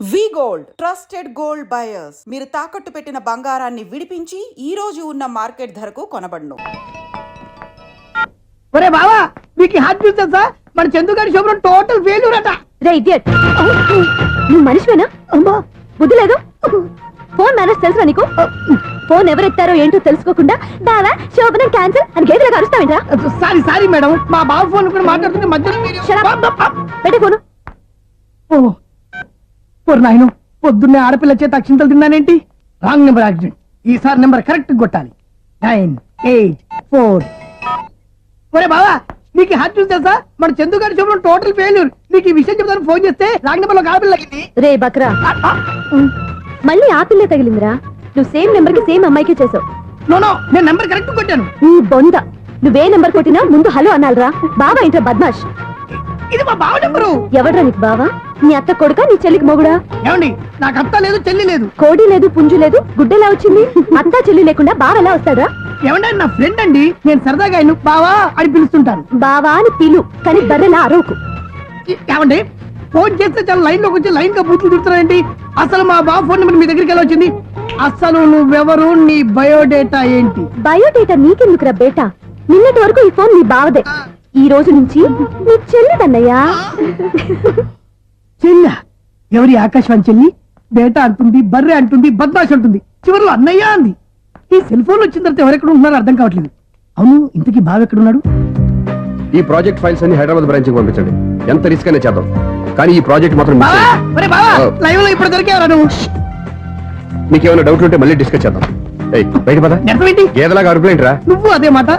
వి gold trusted gold buyers మీరు తాకట్టు పెట్టిన బంగారాన్ని విడిపించి ఈ రోజు ఉన్న మార్కెట్ ధరకు కొనబడును. ఒరే బావా మీకు హాట్ న్యూస్ తెలుసా? మన చందుగారి శుభ్రం టోటల్ ఫెయిల్యూర్ అట. రే ఇడియట్, నువ్వు మనిషివేనా? అమ్మా బుద్ధి లేదు. ఫోన్ మేనేజ్ తెలుసా నీకు? ఫోన్ ఎవరెత్తారో ఏంటో తెలుసుకోకుండా బావా శోభనం క్యాన్సిల్ అని గేదెలకు అరుస్తావేంట్రా? సారీ సారీ మేడం, మా బావ ఫోన్ కూడా మాట్లాడుతుంటే మధ్యలో పెట్టే ఫోను. నాయను పొద్దున్నే ఆడపిల్ల చేత అక్షింతలు తిన్నానేంటి? Wrong number accident. ఈసారి నెంబర్ కరెక్ట్ కొట్టాలి. 984. ఒరే బావా నీకు హాట్ న్యూస్ తెలుసా? మన చందుగారి శుభ్రం టోటల్ ఫెయిల్యూర్. నీకు ఈ విషయం చెప్తాను ఫోన్ చేస్తే రాంగ్ నెంబర్ లో ఆడపిల్ల తగ్గింది. రే బక్రా, మళ్ళీ ఆ పిల్లే తగిలిందిరా. నువ్వు సేమ్ నెంబర్ కి సేమ్ అమ్మాయికే చేసావు. నో నేను నెంబర్ కరెక్ట్ కొట్టాను. ఈ బొంద నువ్వే నెంబర్ కొట్టినా ముందు హలో అనాలిరా. బావా ఇంట్లో బద్మాష్. ఇది మా బావ నెంబరు. ఎవడ్రా నీకు బావా? నీ అత్త కొడుక, నీ చెల్లికి మొగుడా? ఏమండి నాకు అత్త లేదు చెల్లి లేదు. కోడి లేదు పుంజు లేదు, గుడ్డెలా వచ్చింది? అత్త చెల్లి లేకుండా బావ ఎలా వస్తాడా? ఏమండి నా ఫ్రెండ్ అండి, నేను సరదాగా ఆయన బావా అని పిలుస్తుంటాను. బావా అని పిలు, కానీ బర్రెలా అరవకు. ఏమండి ఫోన్ చేస్తే చాలా లైన్ లోకి వచ్చి లైన్ గా బూతులు తిడుతున్నారండి. అసలు మా బావ ఫోన్ నెంబర్ మీ దగ్గరికి ఎలా వచ్చింది? అసలు నువ్వెవరు, నీ బయోడేటా ఏంటి? బయోడేటా నీకెందుకురా బేటా? నిన్నటి వరకు ఈ ఫోన్ నీ బావదే, ఈ రోజు నుంచి నీ చెల్లిదన్నయ్యా. చెల్లి ఎవరి? ఆకాశవాణి చెల్లి. బేటా అంటుంది, బర్రె అంటుంది, బద్మాష్ అంటుంది, చివరిలో అన్నయ్య అంది. ఈ సెల్ ఫోన్ వచ్చిన తర్వాత ఎవరెక్కడ ఉన్నారో అర్థం కావట్లేదు. అవును ఇంతకీ బావ ఎక్కడున్నాడు? ఈ ప్రాజెక్ట్ ఫైల్స్ అన్ని హైదరాబాద్ బ్రాంచ్ కి పంపించండి. ఎంత రిస్క్ అయినా చేద్దాం, కానీ ఈ ప్రాజెక్ట్ మాత్రం మిస్ చేయొద్దు. లైవ్ లో ఇప్పుడు దొరికేవరా నువ్వు? మీకేమైనా డౌట్ ఉంటే మళ్ళీ డిస్కస్ చేద్దాం. బయట పద. ఏంటి గేదలాగా అరుపులేంట్రా? నువ్వు అదే మాట.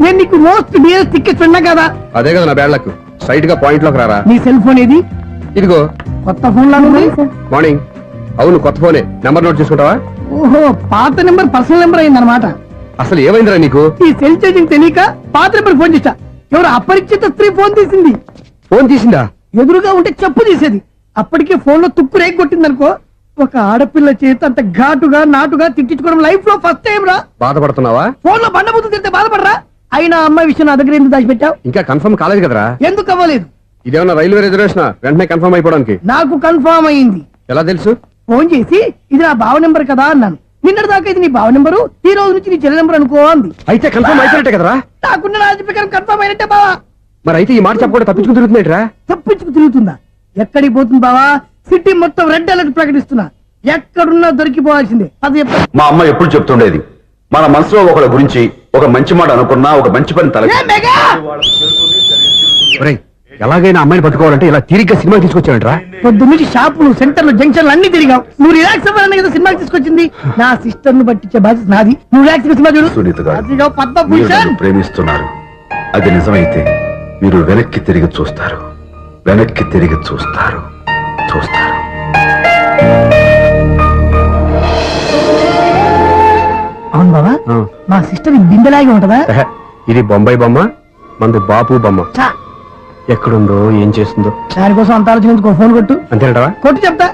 నేను నీకు మోస్ట్ డియర్ టికెట్ విన్నా కదా. అదే కదా నా బ్యాడ్ లక్. స్ట్రైట్ గా పాయింట్ లోకి రారా. నీ సెల్ ఫోన్ ఏది? ఇదిగో కొత్త ఫోన్ లా ఉంది. మార్నింగ్. అవును కొత్త ఫోనే. నెంబర్ నోట్ చేసుకుంటావా? ఓహో పాత నెంబర్ పర్సనల్ నెంబర్ అయిందన్నమాట. అసలు ఏమైందిరా నీకు? ఈ సెల్ ఛార్జింగ్ తెలియక పాత నెంబర్ ఫోన్ చేశా. ఎవరు అపరిచిత స్త్రీ ఫోన్ తీసింది. ఫోన్ తీసిందా? ఎదురుగా ఉంటే చెప్పు తీసేది. అప్పటికే ఫోన్ లో తుప్పు రేగి కొట్టిందనుకో. ఒక ఆడపిల్ల చేత అంత ఘాటుగా నాటుగా తిట్టించుకోవడం లైఫ్ లో ఫస్ట్ టైం రా. బాధపడుతున్నావా? ఫోన్ లో బండబుద్ధి తింటే బాధపడరా? అయినా అమ్మాయి విషయం నా దగ్గర ఎందుకు దాచిపెట్టావు? ఇంకా కన్ఫర్మ్ కాలేదు కదరా. ఎందుకు అవ్వలేదు? ఇదేమన్నా రైల్వే రిజర్వేషన్? వెంటనే కన్ఫర్మ్ అయిపోవడానికి. నాకు కన్ఫర్మ్ అయింది. ఎలా తెలుసు? ఫోన్ చేసి ఇది నా బావ నెంబర్ కదా అన్నాను. నిన్నటి దాకా ఇది నీ బావ నెంబరు, ఈ రోజు నుంచి నీ చెల్లి నెంబర్ అనుకో అంది. అయితే కన్ఫర్మ్ అయిపోయినట్టే కదరా. నాకున్న రాజు ప్రకారం కన్ఫర్మ్ అయినట్టే బావా. మరి అయితే ఈ మాట చెప్పకుండా తప్పించుకుని తిరుగుతున్నట్రా? తప్పించుకు తిరుగుతుందా? ఎక్కడికి పోతుంది బావా? సిటీ మొత్తం రెడ్ అలర్ట్ ప్రకటిస్తున్నా. ఎక్కడున్నా దొరికిపోవాల్సిందే. అది మా అమ్మ ఎప్పుడు చెప్తుండేది, మన మనసులో ఒకళ్ళ గురించి ఒక మంచి మాట అనుకున్నా ఒక మంచి పని తల. ఎలాగైనా అమ్మాయిని పట్టుకోవాలంటే ఇలా తిరిగి సినిమా తీసుకొచ్చాడంట్రా. పొద్దు నుంచి షాపులు, సెంటర్లు, జంక్షన్లు అన్ని తిరిగావు. నువ్వు రిలాక్స్ అవ్వాలని కదా సినిమాకి తీసుకొచ్చింది. నా సిస్టర్ ను పట్టించే బాధ్యత నాది. నువ్వు రిలాక్స్ సినిమా చూడు. సునీత గారు, అదిగో మీరు పద్మభూషణ్. నన్ను ప్రేమిస్తున్నారు. అది నిజమైతే మీరు వెనక్కి తిరిగి చూస్తారు, వెనక్కి తిరిగి చూస్తారు. అవును బాబా, మా సిస్టర్ బిందెలాగే ఉంటదా? ఇది బొంబాయి బొమ్మ, మంది బాపు బొమ్మ. చా, ఎక్కడుందో ఏం చేస్తుందో దానికోసం అంత ఆలోచించుకో. ఫోన్ కొట్టు. అంతేనటవా? కొట్టు చెప్తా.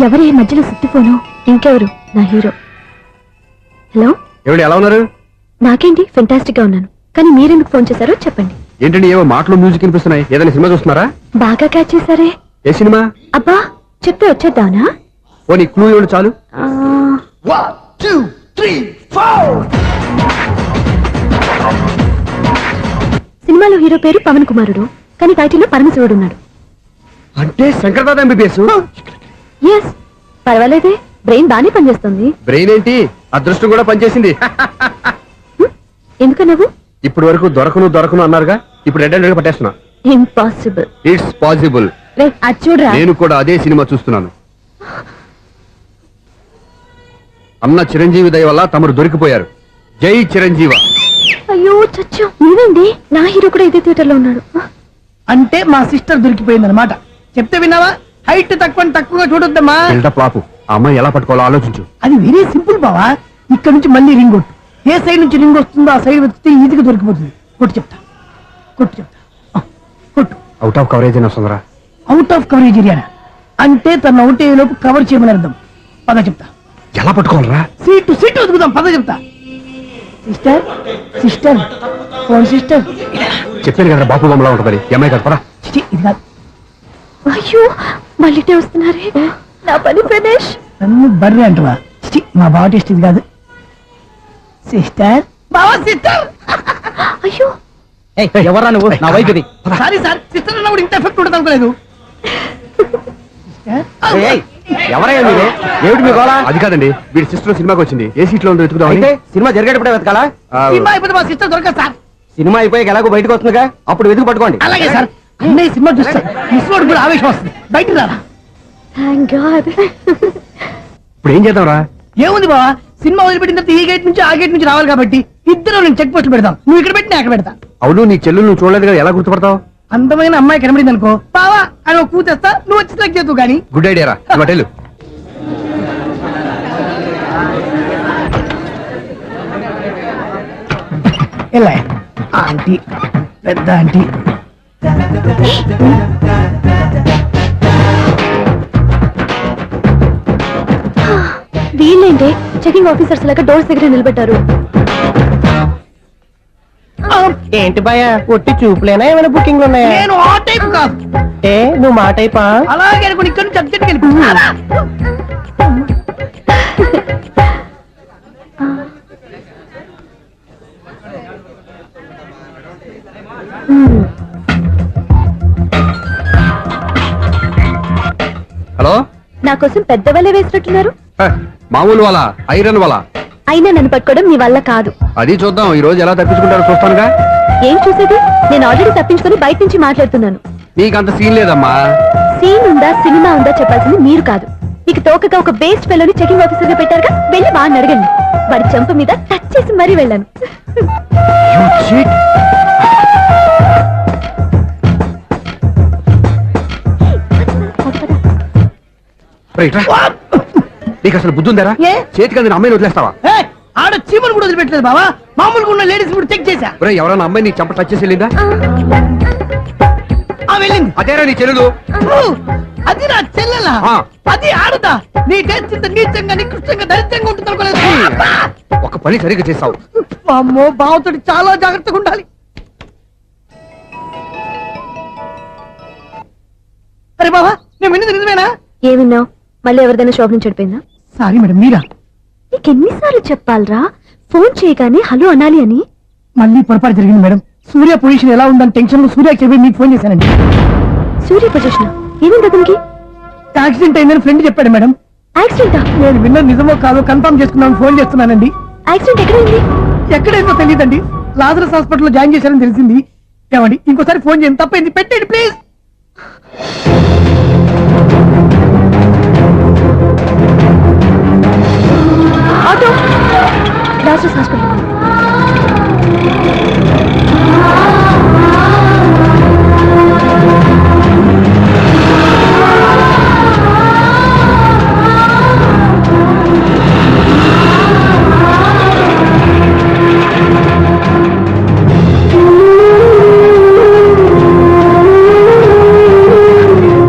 ఎవరు ఈ మధ్యలో సుత్తి ఫోను? ఇంకెవరు? నా హీరో. హలో, ఏమిటి ఎలా ఉన్నారు? నాకేంటి ఫెంటాస్టిక్ గా ఉన్నాను, కానీ మీరెందుకు ఫోన్ చేశారో చెప్పండి. ఏంటండి ఏవో మాటలు మ్యూజిక్ వినిపిస్తున్నాయి. ఏదైనా సినిమా చూస్తున్నారా? బాగా క్యాచ్ చేశారే. ఏ సినిమా? అబ్బా చెప్తే వచ్చేద్దానా? ఓ నీ క్లూ ఇవ్వండి చాలు. సినిమాలో హీరో పేరు పవన్ కుమారుడు, కానీ టైటిల్లో పరమశివుడు ఉన్నాడు. అంటే శంకర్దాద ఎంబీబీఎస్. ఎస్, పర్వాలేదే, బ్రెయిన్ బానే పనిచేస్తుంది. బ్రెయిన్ ఏంటి, అదృష్టం కూడా పనిచేసింది. ఎందుకన్నావు? ఇప్పటి వరకు దొరకను అన్నారుగా, ఇప్పుడు రెడ్ హ్యాండెడ్ గా పట్టేస్తున్నా. ఇంపాసిబుల్. It's possible. అది చూడరా. నేను కూడా అదే సినిమా చూస్తున్నాను. అన్న చిరంజీవి దయ వల్ల తమరు దొరికిపోయారు. జై చిరంజీవ. అయ్యో చచ్చో, నేనండి, నా హీరో కూడా ఇదే థియేటర్ లో ఉన్నాడు. అంటే మా సిస్టర్ దొరికిపోయింది అనమాట. చెప్తే విన్నావా? హైట్ తక్కువగా చూడొద్దమ్మా. బిల్డప్ లాపు. ఆ అమ్మాయి ఎలా పట్టుకోవాలో ఆలోచించు. అది వెరీ సింపుల్ బావా. ఇక్కడ నుంచి మళ్ళీ రింగ్ కొట్టు. ఏ సైడ్ నుంచి రింగ్ వస్తుందో ఆ సైడ్ వస్తే ఈజీగా దొరికిపోతుంది. కొట్టు చెప్తా. కొట్టు. అవుట్ ఆఫ్ కవరేజ్ అయినా వస్తుందిరా. అవుట్ ఆఫ్ కవరేజ్ ఏరియా అంటే తన అవుట్ అయ్యే లోపు కవర్ చేయమని అర్థం. పద చెప్తా. ఎలా పట్టుకోవాలరా? సీటు వెతుకుదాం. పద చెప్తా. సిస్టర్ ఫోన్ సిస్టర్ చెప్పాను కదా బాపు బొమ్మలా ఉంటుంది అమ్మాయి కదా పరా. చిచి, ఇది కాదు. అయ్యో మళ్ళీ ఇటే వస్తున్నారే నా పని ఫినిష్. నన్ను బర్రె అంటవా? చిచి, మా బావ టేస్ట్ ఇది కాదు. సిస్టర్, బావా సిస్టర్. అయ్యో ఎవరా నువ్వు? నా వైపు ఇది. సారీ సార్, సిస్టర్ అన్నప్పుడు ఇంత ఎఫెక్ట్ ఉంటుంది అనుకోలేదు. ఎవరయ్యా మీరు? ఏమిటి మీ గోళ? అది కాదండి, వీడి సిస్టర్ సినిమాకి వచ్చింది. ఏ సీట్ లో ఉందో వెతుకుదాం. అయితే సినిమా జరిగేటప్పుడే వెతకాలా? సినిమా అయిపోతే మా సిస్టర్ దొరకదు సార్. సినిమా అయిపోయాక ఎలాగో బయటకు వస్తుందిగా, అప్పుడు వెతుకు పట్టుకోండి. అలాగే సార్, అన్నయ్య సినిమా చూస్తారు, మిస్వాడు కూడా ఆవేశం వస్తుంది. బయట రారా. Thank God. ఇప్పుడు ఏం చేద్దాం రా? ఏముంది బావా, సినిమా వదిలిపెట్టిన తర్వాత ఈ గేట్ నుంచి ఆ గేట్ నుంచి రావాలి కాబట్టి ఇద్దరు నేను చెక్ పోస్ట్ పెడతాం. నువ్వు ఇక్కడ పెట్టి నేను అక్కడ పెడతా. అవును, నీ చెల్లు నువ్వు చూడలేదు కదా, ఎలా గుర్తుపడతావు? అందమైన అమ్మాయి కనబడింది అనుకో, బావా అని ఒక కూతేస్తా, నువ్వు వచ్చి సెలెక్ట్ చేద్దు కానీ. గుడ్ ఐడియా రా, నువ్వు అటెళ్ళు. ఎలా ఆంటీ, పెద్ద ఆంటీ. వీళ్ళేంటి చెకింగ్ ఆఫీసర్స్ లాగా డోర్స్ దగ్గర నిలబెట్టారు. ఏంటి భయ, ఒట్టి చూపులేనా ఏమైనా బుకింగ్లు ఉన్నాయా? నేను ఆ టైప్ కాదు. ఏ నువ్వు మా టైపా? అలాగే అనుకుని ఇక్కడ నుంచి అర్జెంట్కి వెళ్ళిపో. హలో, నా కోసం పెద్ద వలే వేసినట్టున్నారు. హ, మామూలు వాళ్ళ ఐరన్ వాళ్ళ. అయినా నన్ను పట్టుకోవడం మీ వల్ల కాదు. అది చూద్దాం, ఈ రోజు ఎలా తప్పించుకుంటారో చూస్తానుగా. ఏం చూసేది? నేను ఆల్రెడీ తప్పించుకొని బయట నుంచి మాట్లాడుతున్నాను. నీకు అంత సీన్ లేదమ్మా. సీన్ ఉందా సినిమా ఉందా చెప్పాల్సింది మీరు కాదు. మీకు తోకగా ఒక బేస్ట్ ఫెలోని చెకింగ్ ఆఫీసర్ గా పెట్టారుగా, వెళ్ళి వాడిని అడగండి. వాడి చెంప మీద టచ్ చేసి మరీ వెళ్ళాను. You cheat. రైట్ రా. నీకు అసలు బుద్ధి ఉందారా? ఏ? చేతికి అందిన అమ్మాయిని వదిలేస్తావా? ఏయ్, ఆడ చీమలు కూడా వదిలిపెట్టలేదు బావా. మామూలుగా ఉన్న లేడీస్ కూడా చెక్ చేశా. ఒరే, ఎవరైనా అమ్మాయి నీ చెంప టచ్ చేసి వెళ్ళిందా? ఆ వెళ్ళింది. అదేరా నీ చెల్లెలు. ఓ, అది నా చెల్లెలా? ఆ. అది ఆడదా? నీ టేస్ట్ ఇంత నీచంగా నికృష్టంగా దరిద్రంగా ఉంటుంది అనుకోలేదు. ఒక పని సరిగ్గా చేస్తావు. అమ్మో, బావతోటి చాలా జాగ్రత్తగా ఉండాలి. అరే బావా, నేను విన్నది నిజమేనా? ఏమిన్నావు? మళ్ళీ ఎవరిదైనా షాప్ నుంచి చెడిపోయిందా? సారీ మేడం, మీరా? నీకు ఎన్నిసార్లు చెప్పాలరా ఫోన్ చేయగానే హలో అనాలి అని? మళ్ళీ పొరపాటు జరిగింది మేడం. సూర్య పొజిషన్ ఎలా ఉందని టెన్షన్ లో సూర్యకి చెప్పి మీకు ఫోన్ చేశానండి. సూర్య పొజిషన్ ఏమైంది అతనికి? యాక్సిడెంట్ అయిందని ఫ్రెండ్ చెప్పాడు మేడం. యాక్సిడెంటా? నేను విన్నది నిజమో కాదో కన్ఫర్మ్ చేసుకున్నాను, ఫోన్ చేస్తున్నానండి. యాక్సిడెంట్ ఎక్కడైంది? ఎక్కడైందో తెలియదండి. లాజరస్ హాస్పిటల్లో జాయిన్ చేశారని తెలిసింది. ఏమండి, ఇంకోసారి ఫోన్ చేయండి, తప్పైంది, పెట్టండి please. Auto Lazarus hospital.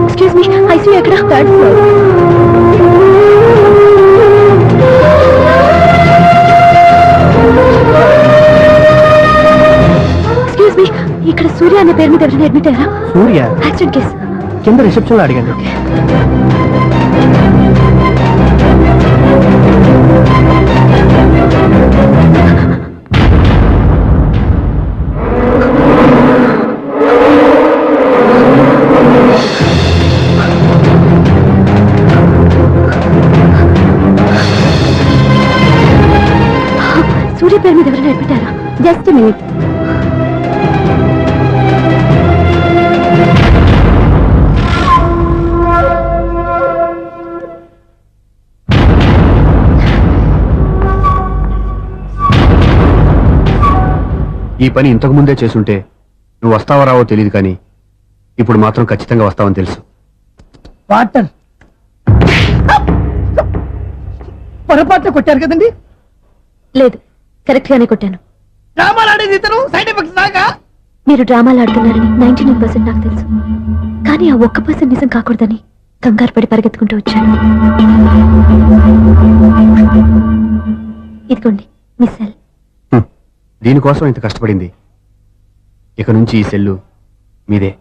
Excuse me, ICU ఎక్కడ? Third floor. ఎక్స్క్యూజ్ మీ, ఇక్కడ సూర్య అనే పేరు మీద ఎవరైనా అడ్మిట్ అయ్యారా? Surya accident case. కింద రిసెప్షన్ లో అడిగండి. సూర్య పేరు మీద ఎవరైనా అడ్మిట్ అయ్యారా? Just minute. ఈ పని ఇంతకు ముందే చేసుంటే నువ్వు వస్తావో రావో తెలియదు, కానీ ఇప్పుడు మాత్రం ఖచ్చితంగా వస్తావని తెలుసు. వాటర్ పొరపాటున కొట్టారు కదండి. లేదు, కరెక్ట్ గానే కొట్టాను. డ్రామాలు ఆడేది ఇతను, సైడ్ ఎఫెక్ట్స్ దాకా. మీరు డ్రామాలు ఆడుతున్నారని 99% నాకు తెలుసు. కానీ ఆ 1% నిజం కాకూడదని కంగారు పడి పరిగెత్తుకుంటూ వచ్చాను. ఇదిగోండి మీ సెల్. దీనికోసం ఇంత కష్టపడింది ఇక నుంచి ఈ సెల్లు మీదే.